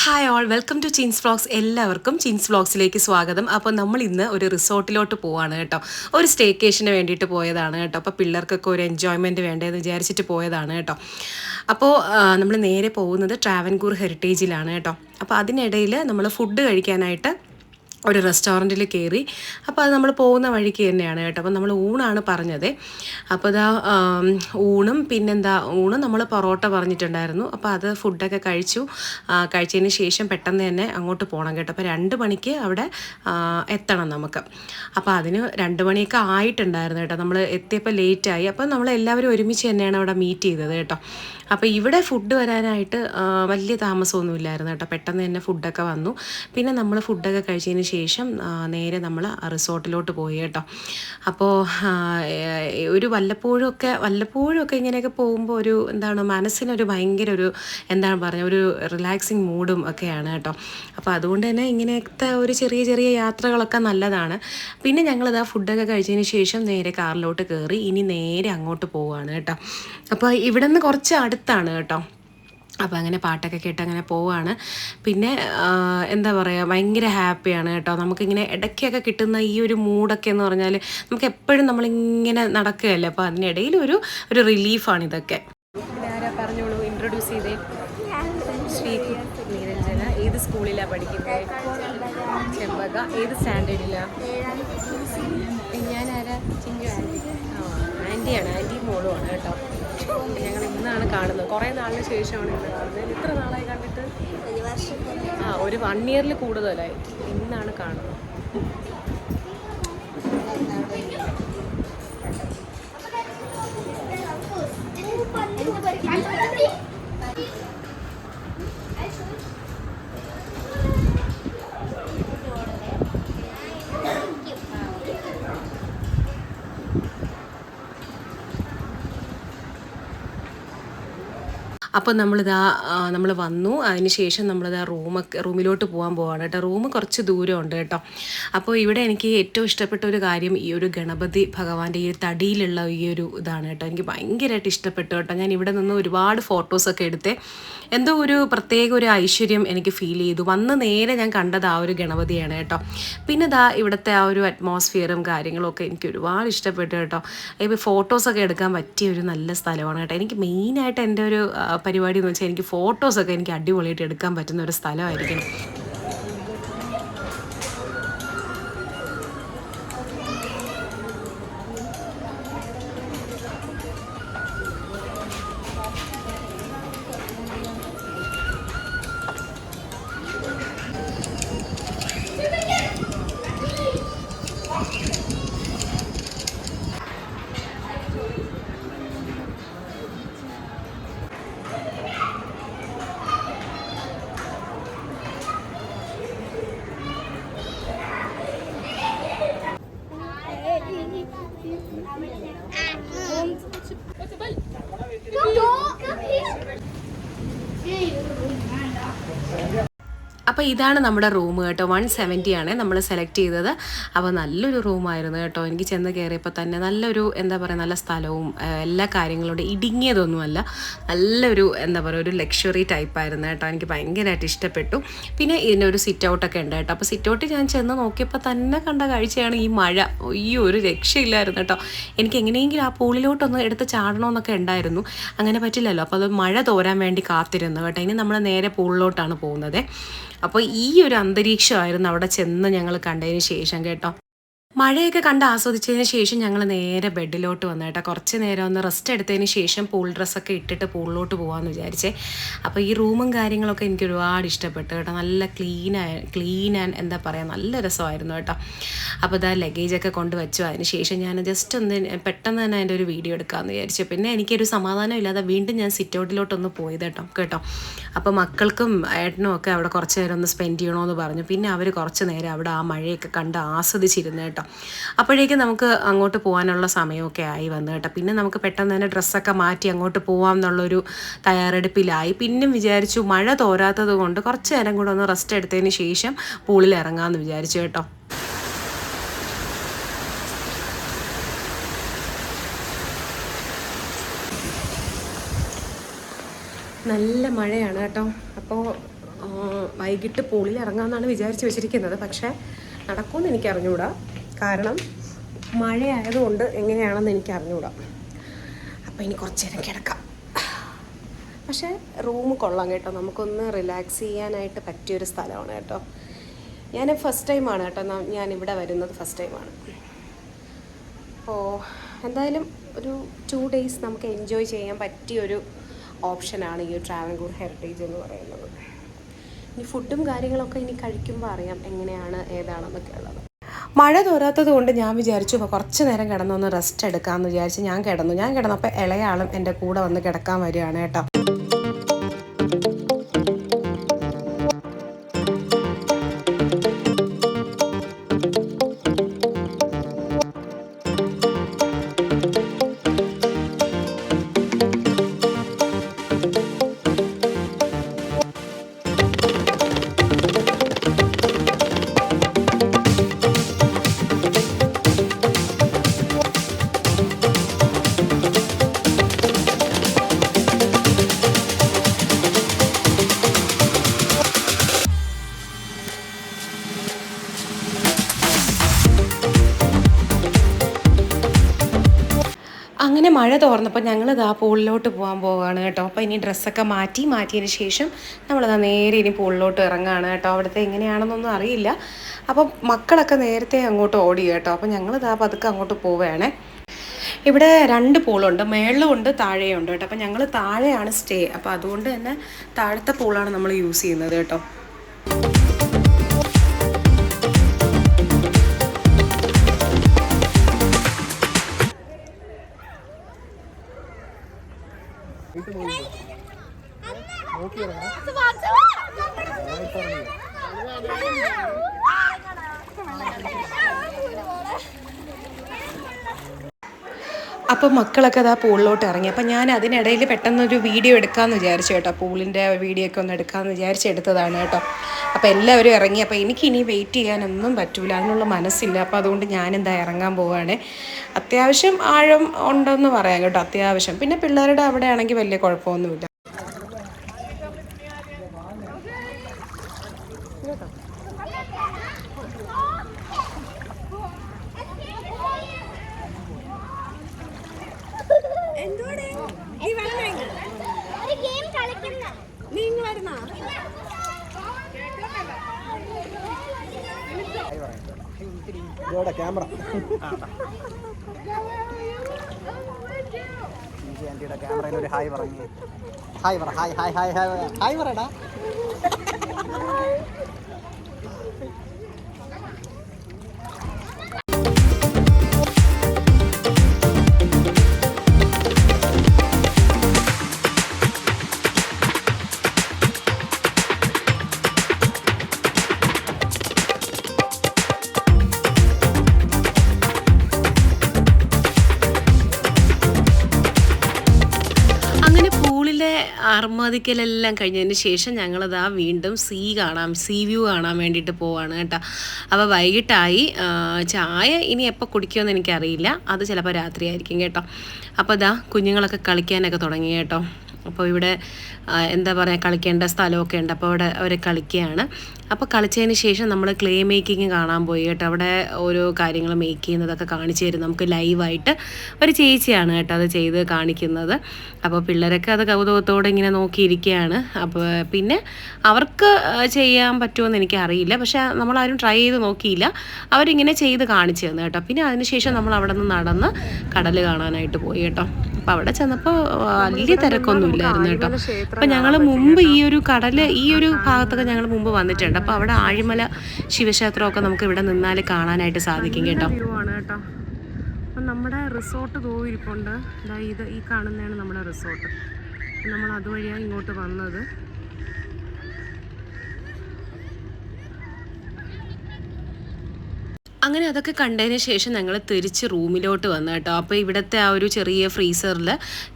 Hi all, welcome to Chins vlogs. എല്ലാവർക്കും ചിൻസ് വ്ളോഗ്സിലേക്ക് സ്വാഗതം. അപ്പോൾ നമ്മൾ ഇന്ന് ഒരു റിസോർട്ടിലോട്ട് പോവാണ് കേട്ടോ. ഒരു സ്റ്റേക്കേഷന് വേണ്ടിയിട്ട് പോയതാണ് കേട്ടോ. അപ്പോൾ പിള്ളേർക്കൊക്കെ ഒരു എൻജോയ്മെൻറ്റ് വേണ്ടതെന്ന് വിചാരിച്ചിട്ട് പോയതാണ് കേട്ടോ. അപ്പോൾ നമ്മൾ നേരെ പോകുന്നത് ട്രാവൻകൂർ ഹെറിറ്റേജിലാണ് കേട്ടോ. അപ്പോൾ അതിനിടയിൽ നമ്മൾ ഫുഡ് കഴിക്കാനായിട്ട് ഒരു റെസ്റ്റോറൻറ്റിൽ കയറി. അപ്പോൾ അത് നമ്മൾ പോകുന്ന വഴിക്ക് തന്നെയാണ് കേട്ടോ. അപ്പോൾ നമ്മൾ ഊണാണ് പറഞ്ഞത്. അപ്പോൾ ഇതാ ഊണും പിന്നെന്താ ഊണും നമ്മൾ പൊറോട്ട പറഞ്ഞിട്ടുണ്ടായിരുന്നു. അപ്പോൾ അത് ഫുഡൊക്കെ കഴിച്ചതിന് ശേഷം പെട്ടെന്ന് തന്നെ അങ്ങോട്ട് പോകണം കേട്ടോ. അപ്പോൾ 2 മണിക്ക് അവിടെ എത്തണം നമുക്ക്. അപ്പോൾ അതിന് 2 മണിയൊക്കെ ആയിട്ടുണ്ടായിരുന്നു കേട്ടോ. നമ്മൾ എത്തിയപ്പോൾ ലേറ്റായി. അപ്പോൾ നമ്മളെല്ലാവരും ഒരുമിച്ച് തന്നെയാണ് അവിടെ മീറ്റ് ചെയ്തത് കേട്ടോ. അപ്പോൾ ഇവിടെ ഫുഡ് വരാനായിട്ട് വലിയ താമസമൊന്നുമില്ലായിരുന്നു കേട്ടോ. പെട്ടെന്ന് തന്നെ ഫുഡൊക്കെ വന്നു. പിന്നെ നമ്മൾ ഫുഡൊക്കെ കഴിച്ചതിന് ശേഷം നേരെ നമ്മൾ റിസോർട്ടിലോട്ട് പോയി കേട്ടോ. അപ്പോൾ ഒരു വല്ലപ്പോഴും ഒക്കെ ഇങ്ങനെയൊക്കെ പോകുമ്പോൾ ഒരു മനസ്സിനൊരു ഭയങ്കര ഒരു ഒരു റിലാക്സിങ് മൂഡും ഒക്കെയാണ് കേട്ടോ. അപ്പോൾ അതുകൊണ്ട് തന്നെ ഇങ്ങനത്തെ ഒരു ചെറിയ ചെറിയ യാത്രകളൊക്കെ നല്ലതാണ്. പിന്നെ ഞങ്ങളിതാ ഫുഡൊക്കെ കഴിച്ചതിന് ശേഷം നേരെ കാറിലോട്ട് കയറി. ഇനി നേരെ അങ്ങോട്ട് പോവുകയാണ് കേട്ടോ. അപ്പോൾ ഇവിടെ നിന്ന് കുറച്ച് അടുത്താണ് കേട്ടോ. അപ്പോൾ അങ്ങനെ പാട്ടൊക്കെ കേട്ട് അങ്ങനെ പോവാണ്. പിന്നെ ഭയങ്കര ഹാപ്പിയാണ് കേട്ടോ. നമുക്കിങ്ങനെ ഇടയ്ക്കൊക്കെ കിട്ടുന്ന ഈ ഒരു മൂഡൊക്കെ എന്ന് പറഞ്ഞാൽ നമുക്ക് എപ്പോഴും നമ്മളിങ്ങനെ നടക്കുകയല്ലേ. അപ്പോൾ അതിനിടയിൽ ഒരു റിലീഫാണിതൊക്കെ. ആരാ പറഞ്ഞോളൂ, ഇൻട്രൊഡ്യൂസ് ചെയ്തേ. നിരഞ്ജന. ഏത് സ്കൂളിലാണ് പഠിക്കുന്നത്? ചെമ്പക. ഏത് സ്റ്റാൻഡേർഡിലാണ്? ഞാനാരാ? ചിഞ്ചു ആൻറ്റി. ആൻറ്റിയാണ്. ആൻറ്റി മോളുമാണ് കേട്ടോ. ഞങ്ങൾ ഇന്നാണ് കാണുന്നത്. കുറേ നാളിന് ശേഷമാണ് ഇന്ന് കാണുന്നത്. എത്ര നാളായി കണ്ടിട്ട്? ഒരു 1 ഇയറിൽ കൂടുതലായി. ഇന്നാണ് കാണുന്നത്. അപ്പോൾ നമ്മൾ വന്നു. അതിന് ശേഷം നമ്മളിതാ റൂമിലോട്ട് പോകാൻ കേട്ടോ. റൂം കുറച്ച് ദൂരമുണ്ട് കേട്ടോ. അപ്പോൾ ഇവിടെ എനിക്ക് ഏറ്റവും ഇഷ്ടപ്പെട്ട ഒരു കാര്യം ഈ ഒരു ഗണപതി ഭഗവാന്റെ ഈ തടിയിലുള്ള ഈ ഒരു ഇതാണ് കേട്ടോ. എനിക്ക് ഭയങ്കരമായിട്ട് ഇഷ്ടപ്പെട്ടു കേട്ടോ. ഞാൻ ഇവിടെ നിന്ന് ഒരുപാട് ഫോട്ടോസൊക്കെ എടുത്തേ. എന്തോ ഒരു പ്രത്യേക ഒരു ഐശ്വര്യം എനിക്ക് ഫീൽ ചെയ്തു. വന്ന് നേരെ ഞാൻ കണ്ടത് ആ ഒരു ഗണപതിയാണ് കേട്ടോ. പിന്നെ ഇവിടുത്തെ ആ ഒരു അറ്റ്മോസ്ഫിയറും കാര്യങ്ങളും ഒക്കെ എനിക്ക് ഒരുപാട് ഇഷ്ടപ്പെട്ടു കേട്ടോ. ഇപ്പോൾ ഫോട്ടോസൊക്കെ എടുക്കാൻ പറ്റിയ ഒരു നല്ല സ്ഥലമാണ് കേട്ടോ. എനിക്ക് മെയിനായിട്ട് എൻ്റെ ഒരു പരിപാടി എന്ന് വെച്ചാൽ എനിക്ക് ഫോട്ടോസൊക്കെ എനിക്ക് അടിപൊളിയായിട്ട് എടുക്കാൻ പറ്റുന്ന ഒരു സ്ഥലമായിരിക്കണം. അപ്പോൾ ഇതാണ് നമ്മുടെ റൂം കേട്ടോ. 170 ആണ് നമ്മൾ സെലക്ട് ചെയ്തത്. അപ്പോൾ നല്ലൊരു റൂമായിരുന്നു കേട്ടോ. എനിക്ക് ചെന്ന് കയറിയപ്പോൾ തന്നെ നല്ലൊരു നല്ല സ്ഥലവും എല്ലാ കാര്യങ്ങളും ഇടുങ്ങിയതൊന്നുമല്ല. നല്ലൊരു ഒരു ലക്ഷറി ടൈപ്പായിരുന്നു കേട്ടോ. എനിക്ക് ഭയങ്കരമായിട്ട് ഇഷ്ടപ്പെട്ടു. പിന്നെ ഇതിനൊരു സിറ്റ് ഔട്ടൊക്കെ ഉണ്ട് കേട്ടോ. അപ്പോൾ സിറ്റ് ഔട്ട് ഞാൻ ചെന്ന് നോക്കിയപ്പോൾ തന്നെ കണ്ട കാഴ്ചയാണ് ഈ മഴ. ഒരു രക്ഷയില്ലായിരുന്നു കേട്ടോ. എനിക്ക് എങ്ങനെയെങ്കിലും ആ പൂളിലോട്ടൊന്ന് എടുത്ത് ചാടണമെന്നൊക്കെ ഉണ്ടായിരുന്നു. അങ്ങനെ പറ്റില്ലല്ലോ. അപ്പോൾ അത് മഴ തോരാൻ വേണ്ടി കാത്തിരുന്നു കേട്ടോ. ഇനി നമ്മൾ നേരെ പൂളിലോട്ടാണ് പോകുന്നത്. അപ്പോൾ ഈ ഒരു അന്തരീക്ഷമായിരുന്നു അവിടെ ചെന്ന് ഞങ്ങൾ കണ്ടതിന് ശേഷം കേട്ടോ. മഴയൊക്കെ കണ്ട് ആസ്വദിച്ചതിന് ശേഷം ഞങ്ങൾ നേരെ ബെഡിലോട്ട് വന്നു കേട്ടോ. കുറച്ച് നേരം ഒന്ന് റെസ്റ്റ് എടുത്തതിന് ശേഷം പൂൾ ഡ്രസ്സൊക്കെ ഇട്ടിട്ട് പൂളിലോട്ട് പോകാമെന്ന് വിചാരിച്ചേ. അപ്പോൾ ഈ റൂമും കാര്യങ്ങളൊക്കെ എനിക്ക് ഒരുപാട് ഇഷ്ടപ്പെട്ടു കേട്ടോ. നല്ല ക്ലീൻ ആൻഡ് നല്ല രസമായിരുന്നു കേട്ടോ. അപ്പോൾ ലഗേജൊക്കെ കൊണ്ട് വെച്ചു. അതിന് ശേഷം ഞാൻ ജസ്റ്റ് ഒന്ന് പെട്ടെന്ന് തന്നെ അതിൻ്റെ ഒരു വീഡിയോ എടുക്കാമെന്ന് വിചാരിച്ചു. പിന്നെ എനിക്കൊരു സമാധാനം ഇല്ലാതെ വീണ്ടും ഞാൻ സിറ്റ് ഔട്ടിലോട്ടൊന്ന് പോയത് കേട്ടോ. അപ്പോൾ മക്കൾക്കും ഏട്ടനും ഒക്കെ അവിടെ കുറച്ച് നേരം ഒന്ന് സ്പെൻഡ് ചെയ്യണമെന്ന് പറഞ്ഞു. പിന്നെ അവർ കുറച്ച് നേരം അവിടെ ആ മഴയൊക്കെ കണ്ട് ആസ്വദിച്ചിരുന്നു കേട്ടോ. അപ്പോഴേക്കും നമുക്ക് അങ്ങോട്ട് പോകാനുള്ള സമയമൊക്കെ ആയി വന്നു കേട്ടോ. പിന്നെ നമുക്ക് പെട്ടെന്ന് തന്നെ ഡ്രസ്സൊക്കെ മാറ്റി അങ്ങോട്ട് പോകാം എന്നുള്ളൊരു തയ്യാറെടുപ്പിലായി. പിന്നെ വിചാരിച്ചു മഴ തോരാത്തത് കൊണ്ട് കുറച്ച് നേരം കൂടെ ഒന്ന് റെസ്റ്റ് എടുത്തതിന് ശേഷം പൂളിൽ ഇറങ്ങാമെന്ന് വിചാരിച്ചു കേട്ടോ. നല്ല മഴയാണ് കേട്ടോ. അപ്പോൾ വൈകിട്ട് പൂളിൽ ഇറങ്ങാമെന്നാണ് വിചാരിച്ച് വെച്ചിരിക്കുന്നത്. പക്ഷേ നടക്കുമെന്ന് എനിക്ക് അറിഞ്ഞുകൂടാ. കാരണം മഴയായതുകൊണ്ട് എങ്ങനെയാണെന്ന് എനിക്ക് അറിഞ്ഞുകൂടാ. അപ്പോൾ ഇനി കുറച്ച് നേരം കിടക്കാം. പക്ഷേ റൂം കൊള്ളാം കേട്ടോ. നമുക്കൊന്ന് റിലാക്സ് ചെയ്യാനായിട്ട് പറ്റിയൊരു സ്ഥലമാണ് കേട്ടോ. ഞാൻ ഫസ്റ്റ് ടൈമാണ് കേട്ടോ ഞാനിവിടെ വരുന്നത്, ഫസ്റ്റ് ടൈമാണ്. അപ്പോൾ എന്തായാലും ഒരു 2 days നമുക്ക് എൻജോയ് ചെയ്യാൻ പറ്റിയൊരു ഓപ്ഷനാണ് ഈ ട്രാവൻകൂർ ഹെറിറ്റേജ് എന്ന് പറയുന്നത്. ഇനി ഫുഡും കാര്യങ്ങളൊക്കെ ഇനി കഴിക്കുമ്പോൾ അറിയാം എങ്ങനെയാണ് ഏതാണെന്നൊക്കെ ഉള്ളത്. മഴ തോരാത്തത് കൊണ്ട് ഞാൻ വിചാരിച്ചു കുറച്ച് നേരം കിടന്നൊന്ന് റെസ്റ്റ് എടുക്കാമെന്ന് വിചാരിച്ച് ഞാൻ കിടന്നപ്പോൾ ഇളയാളും എൻ്റെ കൂടെ വന്ന് കിടക്കാൻ വരികയാണ് കേട്ടോ. അങ്ങനെ മഴ തോർന്നപ്പോൾ ഞങ്ങളിതാ പൂളിലോട്ട് പോകാൻ പോവുകയാണ് കേട്ടോ. അപ്പോൾ ഇനി ഡ്രസ്സൊക്കെ മാറ്റിയതിന് ശേഷം നമ്മളിതാ നേരെ ഇനി പൂളിലോട്ട് ഇറങ്ങുകയാണ് കേട്ടോ. അവിടുത്തെ എങ്ങനെയാണെന്നൊന്നും അറിയില്ല. അപ്പോൾ മക്കളൊക്കെ നേരത്തെ അങ്ങോട്ട് ഓടി കേട്ടോ. അപ്പോൾ ഞങ്ങളിതാ പതുക്കെ അങ്ങോട്ട് പോവുകയാണേ. ഇവിടെ 2 പൂളുണ്ട്, മേളിലും ഉണ്ട് താഴെയും ഉണ്ട് കേട്ടോ. അപ്പോൾ ഞങ്ങൾ താഴെയാണ് സ്റ്റേ. അപ്പോൾ അതുകൊണ്ട് തന്നെ താഴത്തെ പൂളാണ് നമ്മൾ യൂസ് ചെയ്യുന്നത് കേട്ടോ. അപ്പോൾ മക്കളൊക്കെ അതാ പൂളിലോട്ട് ഇറങ്ങി. അപ്പോൾ ഞാൻ അതിനിടയിൽ പെട്ടെന്നൊരു വീഡിയോ എടുക്കാമെന്ന് വിചാരിച്ചു കേട്ടോ. പൂളിൻ്റെ വീഡിയോ ഒക്കെ ഒന്ന് എടുക്കാമെന്ന് വിചാരിച്ച് എടുത്തതാണ് കേട്ടോ. അപ്പോൾ എല്ലാവരും ഇറങ്ങി. അപ്പോൾ എനിക്കിനി വെയിറ്റ് ചെയ്യാനൊന്നും പറ്റൂല, അതിനുള്ള മനസ്സില്ല. അപ്പോൾ അതുകൊണ്ട് ഞാനെന്താ ഇറങ്ങാൻ പോവുകയാണ്. അത്യാവശ്യം ആഴം ഉണ്ടെന്ന് പറയാം കേട്ടോ, അത്യാവശ്യം. പിന്നെ പിള്ളേരുടെ അവിടെ ആണെങ്കിൽ വലിയ കുഴപ്പമൊന്നുമില്ല. ക്യാമറ ആൻറ്റിയുടെ ക്യാമറയിൽ ഒരു ഹായ് പറഞ്ഞു. ഹായ് പറ, hi hi hi hi hi പറയടാ. അർമാദിക്കലെല്ലാം കഴിഞ്ഞതിന് ശേഷം ഞങ്ങളതാ വീണ്ടും സീ വ്യൂ കാണാൻ വേണ്ടിയിട്ട് പോവാണ് കേട്ടോ. അപ്പോൾ വൈകിട്ടായി. ചായ ഇനി എപ്പോൾ കുടിക്കുമെന്ന് എനിക്കറിയില്ല, അത് ചിലപ്പോൾ രാത്രിയായിരിക്കും കേട്ടോ. അപ്പോൾ അതാ കുഞ്ഞുങ്ങളൊക്കെ കളിക്കാനൊക്കെ തുടങ്ങി കേട്ടോ. അപ്പോൾ ഇവിടെ എന്താ പറയുക, കളിക്കേണ്ട സ്ഥലമൊക്കെ ഉണ്ട്. അപ്പോൾ അവിടെ അവർ കളിക്കുകയാണ്. അപ്പോൾ കളിച്ചതിന് ശേഷം നമ്മൾ ക്ലേ മേക്കിങ് കാണാൻ പോയി കേട്ടോ. അവിടെ ഓരോ കാര്യങ്ങൾ മേക്ക് ചെയ്യുന്നതൊക്കെ കാണിച്ചു തരും നമുക്ക് ലൈവായിട്ട്. ഒരു ചേച്ചിയാണ് കേട്ടോ അത് ചെയ്ത് കാണിക്കുന്നത്. അപ്പോൾ പിള്ളേരൊക്കെ അത് കൗതുകത്തോടെ ഇങ്ങനെ നോക്കിയിരിക്കുകയാണ്. അപ്പോൾ പിന്നെ അവർക്ക് ചെയ്യാൻ പറ്റുമെന്ന് എനിക്കറിയില്ല, പക്ഷേ നമ്മളാരും ട്രൈ ചെയ്ത് നോക്കിയില്ല. അവരിങ്ങനെ ചെയ്ത് കാണിച്ചു തന്നു കേട്ടോ. പിന്നെ അതിനുശേഷം നമ്മൾ അവിടെ നിന്ന് നടന്ന് കടൽ കാണാനായിട്ട് പോയി കേട്ടോ. അപ്പോൾ അവിടെ ചെന്നപ്പോൾ വലിയ തിരക്കൊന്നും ഇല്ലായിരുന്നു കേട്ടോ. അപ്പോൾ ഞങ്ങൾ മുമ്പ് ഈ ഒരു ഭാഗത്തൊക്കെ ഞങ്ങൾ മുമ്പ് വന്നിട്ടുണ്ട്. അപ്പോൾ അവിടെ ആഴിമല ശിവക്ഷേത്രമൊക്കെ നമുക്ക് ഇവിടെ നിന്നാൽ കാണാനായിട്ട് സാധിക്കും കേട്ടോ. അപ്പം നമ്മുടെ റിസോർട്ട് പോയിരിപ്പുണ്ട്. ഈ കാണുന്നതാണ് നമ്മുടെ റിസോർട്ട്. നമ്മൾ അതുവഴിയാണ് ഇങ്ങോട്ട് വന്നത്. അങ്ങനെ അതൊക്കെ കണ്ടതിന് ശേഷം ഞങ്ങൾ തിരിച്ച് റൂമിലോട്ട് വന്നു കേട്ടോ. അപ്പോൾ ഇവിടുത്തെ ആ ഒരു ചെറിയ ഫ്രീസറിൽ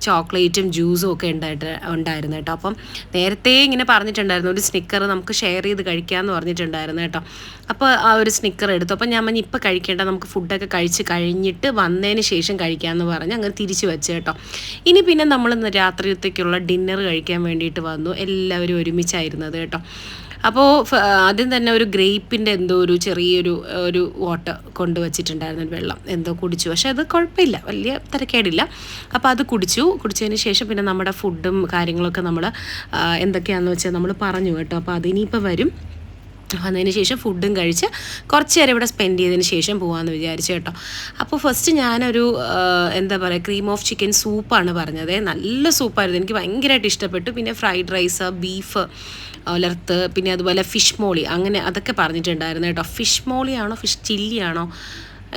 ചോക്ലേറ്റും ജ്യൂസും ഒക്കെ ഉണ്ടായിരുന്നു കേട്ടോ. അപ്പം നേരത്തെ ഇങ്ങനെ പറഞ്ഞിട്ടുണ്ടായിരുന്നു ഒരു സ്നിക്കർ നമുക്ക് ഷെയർ ചെയ്ത് കഴിക്കാമെന്ന് പറഞ്ഞിട്ടുണ്ടായിരുന്നു കേട്ടോ. അപ്പോൾ ആ ഒരു സ്നിക്കർ എടുത്തു. അപ്പോൾ ഞാൻ പറഞ്ഞു ഇപ്പോൾ കഴിക്കേണ്ട, നമുക്ക് ഫുഡൊക്കെ കഴിച്ച് കഴിഞ്ഞിട്ട് വന്നതിന് ശേഷം കഴിക്കാമെന്ന് പറഞ്ഞ് അങ്ങനെ തിരിച്ച് വെച്ച് കേട്ടോ. ഇനി പിന്നെ നമ്മൾ രാത്രിയത്തേക്കുള്ള ഡിന്നർ കഴിക്കാൻ വേണ്ടിയിട്ട് വന്നു. എല്ലാവരും ഒരുമിച്ചായിരുന്നത് കേട്ടോ. അപ്പോൾ ആദ്യം തന്നെ ഒരു ഗ്രേപ്പിൻ്റെ എന്തോ ഒരു ചെറിയൊരു വാട്ടർ കൊണ്ടുവച്ചിട്ടുണ്ടായിരുന്നു, വെള്ളം എന്തോ കുടിച്ചു. പക്ഷേ അത് കുഴപ്പമില്ല, വലിയ തിരക്കേടില്ല. അപ്പോൾ അത് കുടിച്ചതിന് ശേഷം പിന്നെ നമ്മുടെ ഫുഡും കാര്യങ്ങളൊക്കെ നമ്മൾ എന്തൊക്കെയാണെന്ന് വെച്ചാൽ നമ്മൾ പറഞ്ഞു കേട്ടോ. അപ്പോൾ അതിനിപ്പോൾ വരും. വന്നതിന് ശേഷം ഫുഡും കഴിച്ച് കുറച്ച് നേരം ഇവിടെ സ്പെൻഡ് ചെയ്തതിന് ശേഷം പോകാമെന്ന് വിചാരിച്ചു കേട്ടോ. അപ്പോൾ ഫസ്റ്റ് ഞാനൊരു എന്താ പറയുക ക്രീം ഓഫ് ചിക്കൻ സൂപ്പാണ് പറഞ്ഞത്. നല്ല സൂപ്പായിരുന്നു, എനിക്ക് ഭയങ്കരമായിട്ട് ഇഷ്ടപ്പെട്ടു. പിന്നെ ഫ്രൈഡ് റൈസ്, ബീഫ് ഉലർത്ത്, പിന്നെ അതുപോലെ ഫിഷ് മോളി, അങ്ങനെ അതൊക്കെ പറഞ്ഞിട്ടുണ്ടായിരുന്നു കേട്ടോ. ഫിഷ് മോളിയാണോ ഫിഷ് ചില്ലിയാണോ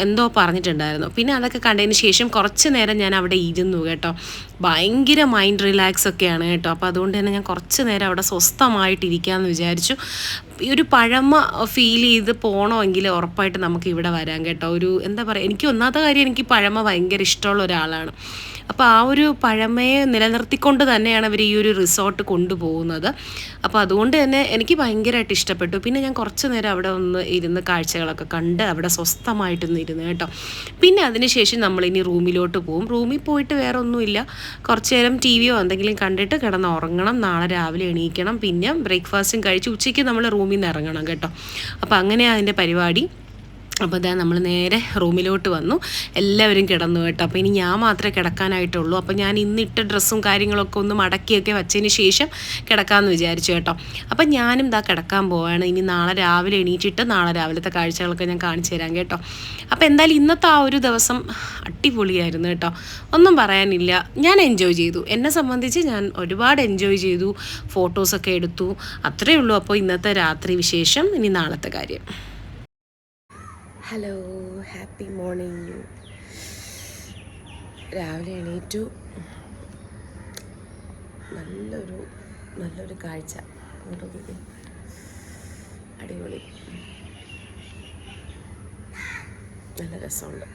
എന്തോ പറഞ്ഞിട്ടുണ്ടായിരുന്നു. പിന്നെ അതൊക്കെ കണ്ടതിന് ശേഷം കുറച്ച് നേരം ഞാൻ അവിടെ ഇരുന്നു കേട്ടോ. ഭയങ്കര മൈൻഡ് റിലാക്സ് ഒക്കെയാണ് കേട്ടോ. അപ്പോൾ അതുകൊണ്ട് തന്നെ ഞാൻ കുറച്ച് നേരം അവിടെ സ്വസ്ഥമായിട്ടിരിക്കാമെന്ന് വിചാരിച്ചു. ഈ ഒരു പഴമ ഫീൽ ചെയ്ത് പോകണമെങ്കിൽ ഉറപ്പായിട്ട് നമുക്ക് ഇവിടെ വരാം കേട്ടോ. ഒരു എന്താ പറയുക, എനിക്ക് ഒന്നാമത്തെ കാര്യം എനിക്ക് പഴമ ഭയങ്കര ഇഷ്ടമുള്ള ഒരാളാണ്. അപ്പോൾ ആ ഒരു പഴമയെ നിലനിർത്തിക്കൊണ്ട് തന്നെയാണ് അവർ ഈ ഒരു റിസോർട്ട് കൊണ്ടുപോകുന്നത്. അപ്പോൾ അതുകൊണ്ട് തന്നെ എനിക്ക് ഭയങ്കരമായിട്ട് ഇഷ്ടപ്പെട്ടു. പിന്നെ ഞാൻ കുറച്ച് നേരം അവിടെ ഒന്ന് ഇരുന്ന് കാഴ്ചകളൊക്കെ കണ്ട് അവിടെ സ്വസ്ഥമായിട്ടൊന്ന് ഇരുന്ന് കേട്ടോ. പിന്നെ അതിനുശേഷം നമ്മളിനി റൂമിലോട്ട് പോകും. റൂമിൽ പോയിട്ട് വേറെ ഒന്നുമില്ല, കുറച്ച് നേരം ടി വിയോ എന്തെങ്കിലും കണ്ടിട്ട് കിടന്ന് ഉറങ്ങണം. നാളെ രാവിലെ എണീക്കണം. പിന്നെ ബ്രേക്ക്ഫാസ്റ്റും കഴിച്ച് ഉച്ചയ്ക്ക് നമ്മൾ റൂമിൽ നിന്ന് ഇറങ്ങണം കേട്ടോ. അപ്പോൾ അങ്ങനെയാണ് അതിൻ്റെ പരിപാടി. അപ്പോൾ ഇതാ നമ്മൾ നേരെ റൂമിലോട്ട് വന്നു. എല്ലാവരും കിടന്നു കേട്ടോ. അപ്പോൾ ഇനി ഞാൻ മാത്രമേ കിടക്കാനായിട്ടുള്ളൂ. അപ്പോൾ ഞാൻ ഇന്നിട്ട ഡ്രസ്സും കാര്യങ്ങളൊക്കെ ഒന്ന് മടക്കിയൊക്കെ വെച്ചതിന് ശേഷം കിടക്കാമെന്ന് വിചാരിച്ചു കേട്ടോ. അപ്പം ഞാനും ഇതാ കിടക്കാൻ പോവുകയാണ്. ഇനി നാളെ രാവിലെ എണീറ്റിട്ട് നാളെ രാവിലത്തെ കാഴ്ചകളൊക്കെ ഞാൻ കാണിച്ചു തരാം കേട്ടോ. അപ്പോൾ എന്തായാലും ഇന്നത്തെ ആ ഒരു ദിവസം അടിപൊളിയായിരുന്നു കേട്ടോ, ഒന്നും പറയാനില്ല. ഞാൻ എൻജോയ് ചെയ്തു, എന്നെ സംബന്ധിച്ച് ഞാൻ ഒരുപാട് എൻജോയ് ചെയ്തു. ഫോട്ടോസൊക്കെ എടുത്തു, അത്രയേ ഉള്ളൂ. അപ്പോൾ ഇന്നത്തെ രാത്രി വിശേഷം, ഇനി നാളത്തെ കാര്യം. Hello, happy morning. രാവിലെ എണീറ്റു. നല്ലൊരു കാഴ്ച, അടിപൊളി, നല്ല രസമുണ്ട്.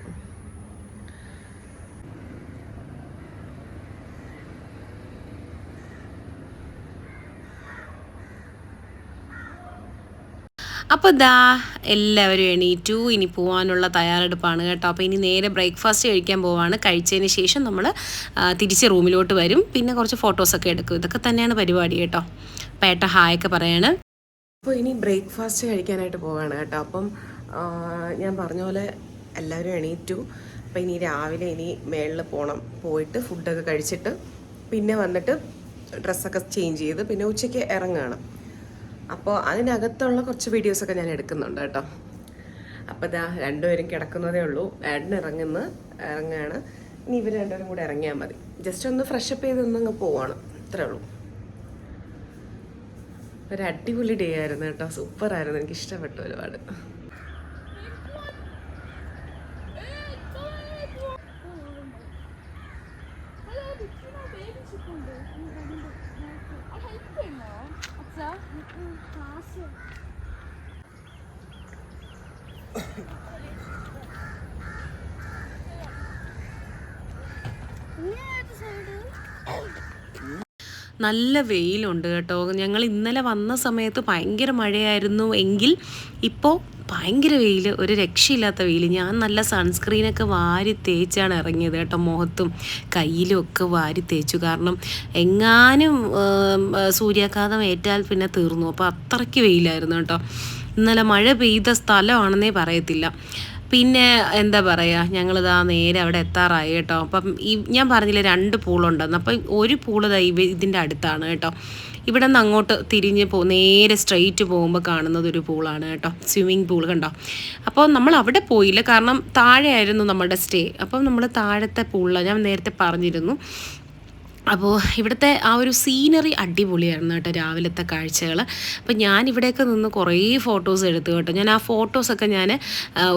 അപ്പോൾ ദാ എല്ലാവരും എണീറ്റു. ഇനി പോകാനുള്ള തയ്യാറെടുപ്പാണ് കേട്ടോ. അപ്പോൾ ഇനി നേരെ ബ്രേക്ക്ഫാസ്റ്റ് കഴിക്കാൻ പോവാണ്. കഴിച്ചതിന് ശേഷം നമ്മൾ തിരിച്ച് റൂമിലോട്ട് വരും. പിന്നെ കുറച്ച് ഫോട്ടോസൊക്കെ എടുക്കും. ഇതൊക്കെ തന്നെയാണ് പരിപാടി കേട്ടോ. അപ്പോൾ ഏട്ട ഹായൊക്കെ പറയാണ്. അപ്പോൾ ഇനി ബ്രേക്ക്ഫാസ്റ്റ് കഴിക്കാനായിട്ട് പോവാണ് കേട്ടോ. അപ്പം ഞാൻ പറഞ്ഞ പോലെ എല്ലാവരും എണീറ്റു. അപ്പോൾ ഇനി രാവിലെ മേളിൽ പോകണം. പോയിട്ട് ഫുഡൊക്കെ കഴിച്ചിട്ട് പിന്നെ വന്നിട്ട് ഡ്രസ്സൊക്കെ ചേഞ്ച് ചെയ്ത് പിന്നെ ഉച്ചയ്ക്ക് ഇറങ്ങുകയാണ്. അപ്പോൾ അതിനകത്തുള്ള കുറച്ച് വീഡിയോസൊക്കെ ഞാൻ എടുക്കുന്നുണ്ട് കേട്ടോ. അപ്പോൾ ഇതാ രണ്ടുപേരും കിടക്കുന്നതേ ഉള്ളൂ. ഏട്ടൻ ഇറങ്ങുകയാണ്. ഇനി ഇവർ രണ്ടുപേരും കൂടെ ഇറങ്ങിയാൽ മതി. ജസ്റ്റ് ഒന്ന് ഫ്രഷപ്പ് ചെയ്ത് ഒന്നങ്ങ് പോവാണ്, അത്രേ ഉള്ളൂ. ഒരു അടിപൊളി ഡേ ആയിരുന്നു കേട്ടോ, സൂപ്പറായിരുന്നു, എനിക്ക് ഇഷ്ടപ്പെട്ടു ഒരുപാട്. നല്ല വെയിലുണ്ട് കേട്ടോ. ഞങ്ങൾ ഇന്നലെ വന്ന സമയത്ത് ഭയങ്കര മഴയായിരുന്നു എങ്കിൽ ഇപ്പോൾ ഭയങ്കര വെയിൽ, ഒരു രക്ഷയില്ലാത്ത വെയിൽ. ഞാൻ നല്ല സൺസ്ക്രീനൊക്കെ വാരി തേച്ചാണ് ഇറങ്ങിയത് കേട്ടോ. മുഖത്തും കയ്യിലും ഒക്കെ വാരി തേച്ചു. കാരണം എങ്ങാനും സൂര്യാഘാതം ഏറ്റാൽ പിന്നെ തീർന്നു. അപ്പോൾ അത്രയ്ക്ക് വെയിലായിരുന്നു കേട്ടോ. ഇന്നലെ മഴ പെയ്ത സ്ഥലമാണെന്നേ പറയത്തില്ല. പിന്നെ എന്താ പറയുക, ഞങ്ങളിതാ നേരെ അവിടെ എത്താറായി കേട്ടോ. അപ്പം ഞാൻ പറഞ്ഞില്ലേ 2 പൂളുണ്ടെന്ന്. അപ്പം ഒരു പൂള് ഇതിൻ്റെ അടുത്താണ് കേട്ടോ. ഇവിടെ നിന്ന് അങ്ങോട്ട് തിരിഞ്ഞ് നേരെ സ്ട്രെയിറ്റ് പോകുമ്പോൾ കാണുന്നത് ഒരു പൂളാണ് കേട്ടോ, സ്വിമ്മിങ് പൂൾ കണ്ടോ. അപ്പോൾ നമ്മൾ അവിടെ പോയില്ല, കാരണം താഴെയായിരുന്നു നമ്മുടെ സ്റ്റേ. അപ്പം നമ്മൾ താഴത്തെ പൂളിലാണ്, ഞാൻ നേരത്തെ പറഞ്ഞിരുന്നു. അപ്പോൾ ഇവിടുത്തെ ആ ഒരു സീനറി അടിപൊളിയായിരുന്നു കേട്ടോ, രാവിലത്തെ കാഴ്ചകൾ. അപ്പോൾ ഞാൻ ഇവിടെയൊക്കെ നിന്ന് കുറേ ഫോട്ടോസ് എടുത്തു കേട്ടോ. ഞാൻ ആ ഫോട്ടോസൊക്കെ ഞാൻ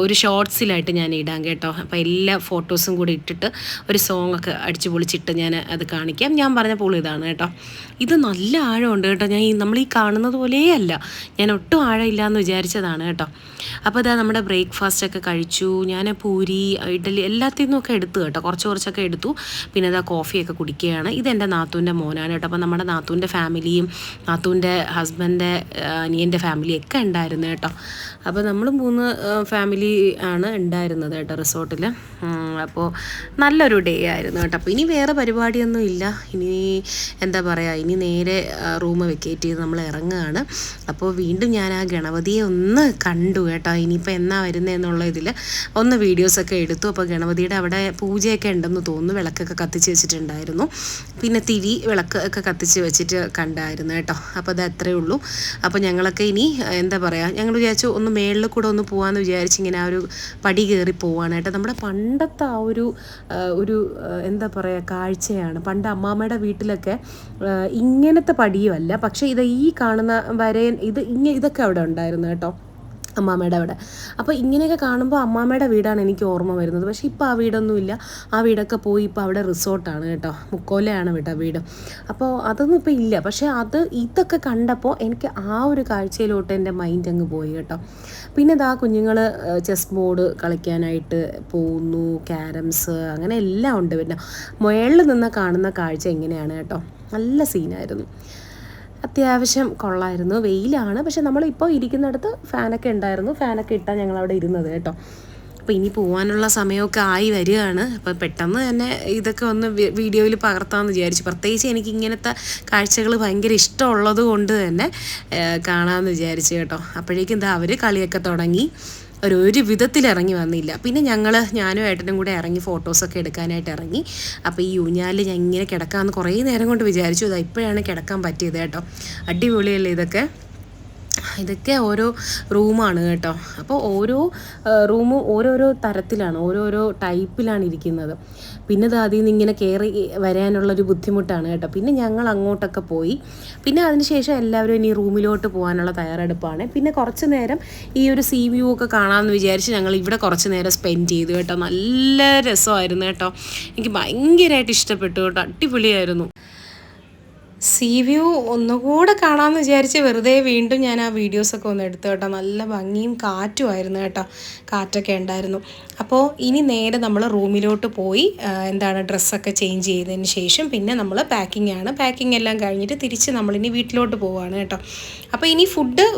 ഒരു ഷോർട്സിലായിട്ട് ഞാൻ ഇടാം കേട്ടോ. അപ്പോൾ എല്ലാ ഫോട്ടോസും കൂടി ഇട്ടിട്ട് ഒരു സോങ്ങൊക്കെ അടിച്ചു പൊളിച്ചിട്ട് ഞാൻ അത് കാണിക്കാം. ഞാൻ പറഞ്ഞ പോൾ ഇതാണ് കേട്ടോ. ഇത് നല്ല ആഴമുണ്ട് കേട്ടോ. നമ്മൾ ഈ കാണുന്നത് പോലെയല്ല, ഞാൻ ഒട്ടും ആഴമില്ല എന്ന് വിചാരിച്ചതാണ് കേട്ടോ. അപ്പോൾ ഇതാ നമ്മുടെ ബ്രേക്ക്ഫാസ്റ്റൊക്കെ കഴിച്ചു. ഞാൻ പൂരി, ഇഡ്ഡലി എല്ലാത്തിൽ നിന്നൊക്കെ എടുത്തു കേട്ടോ, കുറച്ചൊക്കെ എടുത്തു. പിന്നെ ഇതാ കോഫിയൊക്കെ കുടിക്കുകയാണ്. ഇതെൻ്റെ നാത്തൂൻ്റെ മോനാണ് കേട്ടോ. അപ്പോൾ നമ്മുടെ നാത്തൂൻ്റെ ഫാമിലിയും നാത്തൂൻ്റെ ഹസ്ബൻഡിൻ്റെ അനിയൻ്റെ ഫാമിലിയൊക്കെ ഉണ്ടായിരുന്നു കേട്ടോ. അപ്പോൾ നമ്മൾ 3 ഫാമിലി ആണ് ഉണ്ടായിരുന്നത് കേട്ടോ റിസോർട്ടിൽ. അപ്പോൾ നല്ലൊരു ഡേ ആയിരുന്നു കേട്ടോ. അപ്പോൾ ഇനി വേറെ പരിപാടിയൊന്നും ഇല്ല. ഇനി എന്താ പറയുക, ഇനി നേരെ റൂം വെക്കേറ്റ് ചെയ്ത് നമ്മൾ ഇറങ്ങുകയാണ്. അപ്പോൾ വീണ്ടും ഞാൻ ആ ഗണപതിയെ ഒന്ന് കണ്ടു കേട്ടോ. ഇനിയിപ്പോൾ എന്നാ വരുന്നതെന്നുള്ള ഇതിൽ ഒന്ന് വീഡിയോസൊക്കെ എടുത്തു. അപ്പോൾ ഗണപതിയുടെ അവിടെ പൂജയൊക്കെ ഉണ്ടെന്ന് തോന്നുന്നു. വിളക്കൊക്കെ കത്തിച്ച് വെച്ചിട്ടുണ്ടായിരുന്നു. പിന്നെ തിരി വിളക്ക് ഒക്കെ കത്തിച്ച് വെച്ചിട്ട് കണ്ടായിരുന്നു കേട്ടോ. അപ്പോൾ അത് അത്രയേ ഉള്ളൂ. അപ്പോൾ ഞങ്ങളൊക്കെ ഇനി എന്താ പറയുക, ഞങ്ങൾ വിചാരിച്ചു ഒന്ന് മേളിൽ കൂടെ ഒന്ന് പോകാമെന്ന് വിചാരിച്ച് ഇങ്ങനെ ആ ഒരു പടി കയറി പോവാണ് കേട്ടോ. നമ്മുടെ പണ്ടത്തെ ആ ഒരു എന്താ പറയുക കാഴ്ചയാണ്. പണ്ട് അമ്മാമ്മയുടെ വീട്ടിലൊക്കെ ഇങ്ങനത്തെ പടിയുമല്ല, പക്ഷേ ഈ കാണുന്ന വരയൻ ഇതൊക്കെ അവിടെ ഉണ്ടായിരുന്നു കേട്ടോ, അമ്മാമ്മയുടെ അവിടെ. അപ്പോൾ ഇങ്ങനെയൊക്കെ കാണുമ്പോൾ അമ്മാമ്മയുടെ വീടാണ് എനിക്ക് ഓർമ്മ വരുന്നത്. പക്ഷേ ഇപ്പോൾ ആ വീടൊന്നുമില്ല. ആ വീടൊക്കെ പോയി ഇപ്പോൾ അവിടെ റിസോർട്ടാണ് കേട്ടോ. മുക്കോലയാണ് കേട്ടോ വീട്. അപ്പോൾ അതൊന്നും ഇപ്പോൾ ഇല്ല. പക്ഷേ ഇതൊക്കെ കണ്ടപ്പോൾ എനിക്ക് ആ ഒരു കാഴ്ചയിലോട്ട് എൻ്റെ മൈൻഡ് അങ്ങ് പോയി കേട്ടോ. പിന്നെ ഇതാ കുഞ്ഞുങ്ങൾ ചെസ് ബോർഡ് കളിക്കാനായിട്ട് പോകുന്നു, ക്യാരംസ്, അങ്ങനെ എല്ലാം ഉണ്ട്. പിന്നെ മുകളിൽ നിന്ന് കാണുന്ന കാഴ്ച എങ്ങനെയാണ് കേട്ടോ, നല്ല സീനായിരുന്നു. അത്യാവശ്യം കൊള്ളായിരുന്നു. വെയിലാണ്, പക്ഷെ നമ്മളിപ്പോൾ ഇരിക്കുന്നിടത്ത് ഫാനൊക്കെ ഉണ്ടായിരുന്നു. ഫാനൊക്കെ ഇട്ടാൽ ഞങ്ങളവിടെ ഇരുന്നത് കേട്ടോ. അപ്പോൾ ഇനി പോകാനുള്ള സമയമൊക്കെ ആയി വരികയാണ്. അപ്പോൾ പെട്ടെന്ന് തന്നെ ഇതൊക്കെ ഒന്ന് വീഡിയോയിൽ പകർത്താമെന്ന് വിചാരിച്ചു. പ്രത്യേകിച്ച് എനിക്ക് ഇങ്ങനത്തെ കാഴ്ചകൾ ഭയങ്കര ഇഷ്ടമുള്ളത് കൊണ്ട് തന്നെ കാണാമെന്ന് വിചാരിച്ചു കേട്ടോ. അപ്പോഴേക്കും എന്താ അവർ കളിയൊക്കെ തുടങ്ങി. ഒരു വിധത്തിൽ ഇറങ്ങി വന്നില്ല. പിന്നെ ഞാനും ഏട്ടനും കൂടെ ഇറങ്ങി ഫോട്ടോസൊക്കെ എടുക്കാനായിട്ട് ഇറങ്ങി. അപ്പോൾ ഈ ഊഞ്ഞാലിൽ ഞാൻ ഇങ്ങനെ കിടക്കാമെന്ന് കുറേ നേരം കൊണ്ട് വിചാരിച്ചു. ഇതാ ഇപ്പോഴാണ് കിടക്കാൻ പറ്റിയത് കേട്ടോ. അടിപൊളിയല്ലേ ഇതൊക്കെ ഓരോ റൂമാണ് കേട്ടോ. അപ്പോൾ ഓരോ റൂമും ഓരോരോ തരത്തിലാണ്, ഓരോരോ ടൈപ്പിലാണ് ഇരിക്കുന്നത്. പിന്നെ അതിൽ നിന്ന് ഇങ്ങനെ കയറി വരാനുള്ളൊരു ബുദ്ധിമുട്ടാണ് കേട്ടോ. പിന്നെ ഞങ്ങൾ അങ്ങോട്ടൊക്കെ പോയി. പിന്നെ അതിനുശേഷം എല്ലാവരും ഇനി റൂമിലോട്ട് പോകാനുള്ള തയ്യാറെടുപ്പാണ്. പിന്നെ കുറച്ച് നേരം ഈ ഒരു സീ വ്യൂ ഒക്കെ കാണാമെന്ന് വിചാരിച്ച് ഞങ്ങൾ ഇവിടെ കുറച്ച് നേരം സ്പെൻഡ് ചെയ്തു കേട്ടോ. നല്ല രസമായിരുന്നു കേട്ടോ. എനിക്ക് ഭയങ്കരമായിട്ട് ഇഷ്ടപ്പെട്ടു കേട്ടോ. അടിപൊളിയായിരുന്നു. സീ വ്യൂ ഒന്നുകൂടെ കാണാമെന്ന് വിചാരിച്ച് വെറുതെ വീണ്ടും ഞാൻ ആ വീഡിയോസൊക്കെ ഒന്ന് എടുത്തു കേട്ടോ. നല്ല ഭംഗിയും കാറ്റുമായിരുന്നു കേട്ടോ. കാറ്റൊക്കെ ഉണ്ടായിരുന്നു. അപ്പോൾ ഇനി നേരെ നമ്മൾ റൂമിലോട്ട് പോയി ഡ്രസ്സൊക്കെ ചേഞ്ച് ചെയ്തതിന് ശേഷം പിന്നെ നമ്മൾ പാക്കിംഗ് എല്ലാം കഴിഞ്ഞിട്ട് തിരിച്ച് നമ്മളിനി വീട്ടിലോട്ട് പോവുകയാണ് കേട്ടോ. അപ്പോൾ ഇനി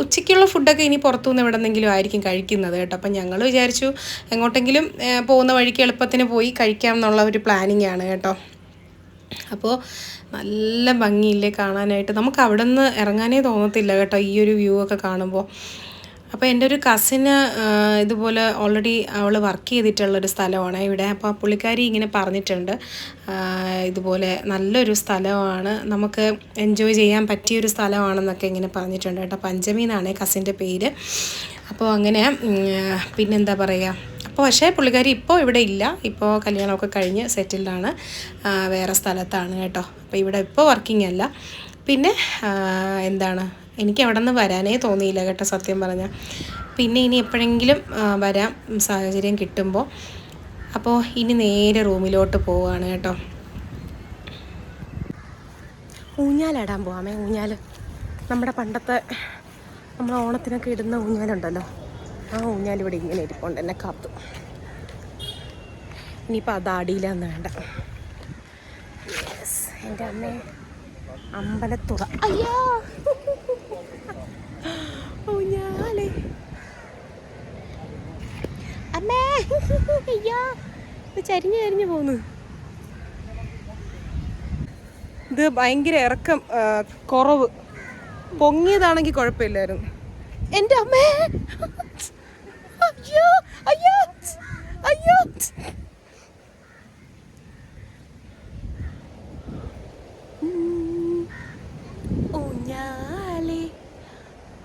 ഉച്ചയ്ക്കുള്ള ഫുഡൊക്കെ ഇനി പുറത്തുനിന്ന് എവിടെന്നെങ്കിലും ആയിരിക്കും കഴിക്കുന്നത് കേട്ടോ. അപ്പം ഞങ്ങൾ വിചാരിച്ചു എങ്ങോട്ടെങ്കിലും പോകുന്ന വഴിക്ക് എളുപ്പത്തിന് പോയി കഴിക്കാം എന്നുള്ള ഒരു പ്ലാനിങ് ആണ് കേട്ടോ. അപ്പോൾ നല്ല ഭംഗിയില്ലേ കാണാനായിട്ട്. നമുക്ക് അവിടെ നിന്ന് ഇറങ്ങാനേ തോന്നത്തില്ല കേട്ടോ ഈ ഒരു വ്യൂ ഒക്കെ കാണുമ്പോൾ. അപ്പോൾ എൻ്റെ ഒരു കസിന് ഇതുപോലെ ഓൾറെഡി അവൾ വർക്ക് ചെയ്തിട്ടുള്ളൊരു സ്ഥലമാണ് ഇവിടെ. അപ്പോൾ പുള്ളിക്കാരി ഇങ്ങനെ പറഞ്ഞിട്ടുണ്ട്, ഇതുപോലെ നല്ലൊരു സ്ഥലമാണ്, നമുക്ക് എൻജോയ് ചെയ്യാൻ പറ്റിയൊരു സ്ഥലമാണെന്നൊക്കെ ഇങ്ങനെ പറഞ്ഞിട്ടുണ്ട് കേട്ടോ. പഞ്ചമി എന്നാണ് കസിൻ്റെ പേര്. അപ്പോൾ അങ്ങനെ പിന്നെന്താ പറയുക, അപ്പോൾ പക്ഷേ പുള്ളിക്കാരി ഇപ്പോൾ ഇവിടെ ഇല്ല. ഇപ്പോൾ കല്യാണമൊക്കെ കഴിഞ്ഞ് സെറ്റിൽഡാണ്, വേറെ സ്ഥലത്താണ് കേട്ടോ. അപ്പോൾ ഇവിടെ ഇപ്പോൾ വർക്കിംഗ് അല്ല. പിന്നെ എനിക്ക് അവിടെ നിന്ന് വരാനേ തോന്നിയില്ല കേട്ടോ സത്യം പറഞ്ഞാൽ. പിന്നെ ഇനി എപ്പോഴെങ്കിലും വരാം സാഹചര്യം കിട്ടുമ്പോൾ. അപ്പോൾ ഇനി നേരെ റൂമിലോട്ട് പോവുകയാണ് കേട്ടോ. ഊഞ്ഞാലിടാൻ പോവാമേ. നമ്മുടെ പണ്ടത്തെ നമ്മൾ ഓണത്തിനൊക്കെ ഇടുന്ന ഊഞ്ഞാലുണ്ടല്ലോ, ആ ഊഞ്ഞാലിവിടെ ഇങ്ങനെ ഇരിപ്പുണ്ട് എന്നെ കാത്തു. ഇനിയിപ്പോൾ അതാടിയില്ലെന്ന് വേണ്ട. യെസ്, എൻ്റെ അമ്മേ, അമ്പലത്തുറ. അയ്യോ ഊഞ്ഞാലേ അമ്മേ, അയ്യോ ഇത് ചരിഞ്ഞ് പോന്നു. ഇത് ഭയങ്കര ഇറക്കം കുറവ്. പൊങ്ങിയതാണെങ്കിൽ കുഴപ്പമില്ലായിരുന്നു. എൻ്റെ അമ്മേ, അയ്യോ അയ്യോ അയ്യോ. ഊഞ്ഞാലേ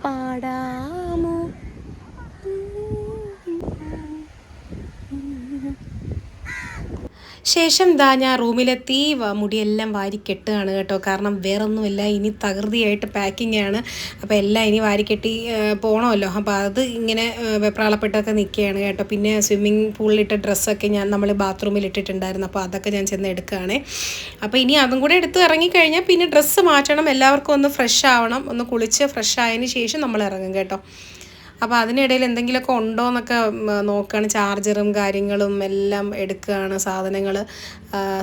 പാടാമോ. ശേഷം ഞാൻ റൂമിലെത്തി മുടിയെല്ലാം വാരി കെട്ടുകയാണ് കേട്ടോ. കാരണം വേറൊന്നുമില്ല, ഇനി തകൃതിയായിട്ട് പാക്കിംഗ് ആണ്. അപ്പോൾ എല്ലാം ഇനി വാരിക്കെട്ടി പോകണമല്ലോ. അപ്പോൾ അത് ഇങ്ങനെ വെപ്രാളപ്പെട്ടൊക്കെ നിൽക്കുകയാണ് കേട്ടോ. പിന്നെ സ്വിമ്മിങ് പൂളിലിട്ട ഡ്രസ്സൊക്കെ നമ്മൾ ബാത്റൂമിൽ ഇട്ടിട്ടുണ്ടായിരുന്നു. അപ്പോൾ അതൊക്കെ ഞാൻ ചെന്ന് എടുക്കുകയാണ്. അപ്പോൾ ഇനി അതും കൂടെ എടുത്ത് ഇറങ്ങിക്കഴിഞ്ഞാൽ പിന്നെ ഡ്രസ്സ് മാറ്റണം, എല്ലാവർക്കും ഒന്ന് ഫ്രഷ് ആവണം. ഒന്ന് കുളിച്ച് ഫ്രഷ് ആയതിന് ശേഷം നമ്മൾ ഇറങ്ങും കേട്ടോ. അപ്പോൾ അതിനിടയിൽ എന്തെങ്കിലുമൊക്കെ ഉണ്ടോ എന്നൊക്കെ നോക്കുകയാണ്. ചാർജറും കാര്യങ്ങളും എല്ലാം എടുക്കുകയാണ്.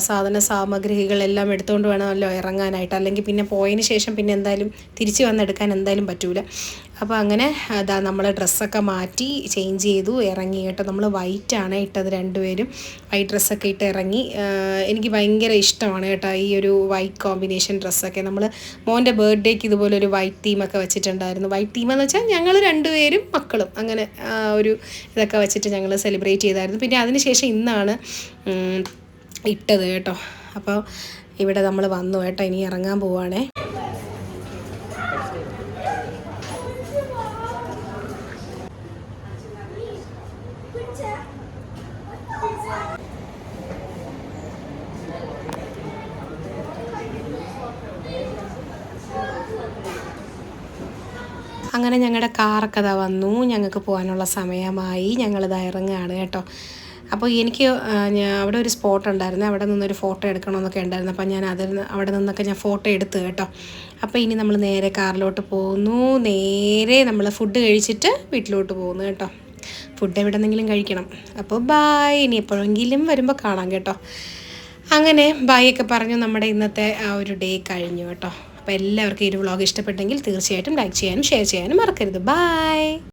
സാധന സാമഗ്രികളെല്ലാം എടുത്തുകൊണ്ട് വേണമല്ലോ ഇറങ്ങാനായിട്ട്. അല്ലെങ്കിൽ പിന്നെ പോയതിന് ശേഷം പിന്നെ എന്തായാലും തിരിച്ച് വന്നെടുക്കാൻ എന്തായാലും പറ്റൂല. അപ്പോൾ അങ്ങനെ നമ്മൾ ഡ്രസ്സൊക്കെ മാറ്റി ചേഞ്ച് ചെയ്തു ഇറങ്ങി കേട്ടോ. നമ്മൾ വൈറ്റാണ് ഇട്ടത്, രണ്ടുപേരും വൈറ്റ് ഡ്രസ്സൊക്കെ ഇട്ട് ഇറങ്ങി. എനിക്ക് ഭയങ്കര ഇഷ്ടമാണ് കേട്ടോ ഈ ഒരു വൈറ്റ് കോമ്പിനേഷൻ ഡ്രസ്സൊക്കെ. നമ്മൾ മോൻ്റെ ബർത്ത്ഡേക്ക് ഇതുപോലെ ഒരു വൈറ്റ് തീമൊക്കെ വെച്ചിട്ടുണ്ടായിരുന്നു. വൈറ്റ് തീമെന്ന് വെച്ചാൽ ഞങ്ങൾ രണ്ടുപേരും മക്കളും അങ്ങനെ ഒരു ഇതൊക്കെ വെച്ചിട്ട് ഞങ്ങൾ സെലിബ്രേറ്റ് ചെയ്തായിരുന്നു. പിന്നെ അതിന് ശേഷം ഇന്നാണ് ഇട്ടത് കേട്ടോ. അപ്പോൾ ഇവിടെ നമ്മൾ വന്നു കേട്ടോ. ഇനി ഇറങ്ങാൻ പോവുകയാണേ. അങ്ങനെ ഞങ്ങളുടെ കാറൊക്കെ വന്നു. ഞങ്ങൾക്ക് പോകാനുള്ള സമയമായി. ഞങ്ങളിതാ ഇറങ്ങുകയാണ് കേട്ടോ. അപ്പോൾ എനിക്ക് അവിടെ ഒരു സ്പോട്ട് ഉണ്ടായിരുന്നു, അവിടെ നിന്നൊരു ഫോട്ടോ എടുക്കണമെന്നൊക്കെ ഉണ്ടായിരുന്നു. അപ്പോൾ ഞാൻ അവിടെ നിന്നൊക്കെ ഞാൻ ഫോട്ടോ എടുത്തു കേട്ടോ. അപ്പോൾ ഇനി നമ്മൾ നേരെ കാറിലോട്ട് പോകുന്നു. നേരെ നമ്മൾ ഫുഡ് കഴിച്ചിട്ട് വീട്ടിലോട്ട് പോകുന്നു കേട്ടോ. ഫുഡ് എവിടെ നിന്നെങ്കിലും കഴിക്കണം. അപ്പോൾ ബായ്, ഇനി എപ്പോഴെങ്കിലും വരുമ്പോൾ കാണാം കേട്ടോ. അങ്ങനെ ബായൊക്കെ പറഞ്ഞു നമ്മുടെ ഇന്നത്തെ ആ ഒരു ഡേ കഴിഞ്ഞു കേട്ടോ. അപ്പോൾ എല്ലാവർക്കും ഈ ഒരു വ്ളോഗ് ഇഷ്ടപ്പെട്ടെങ്കിൽ തീർച്ചയായിട്ടും ലൈക്ക് ചെയ്യാനും ഷെയർ ചെയ്യാനും മറക്കരുത്. ബൈ.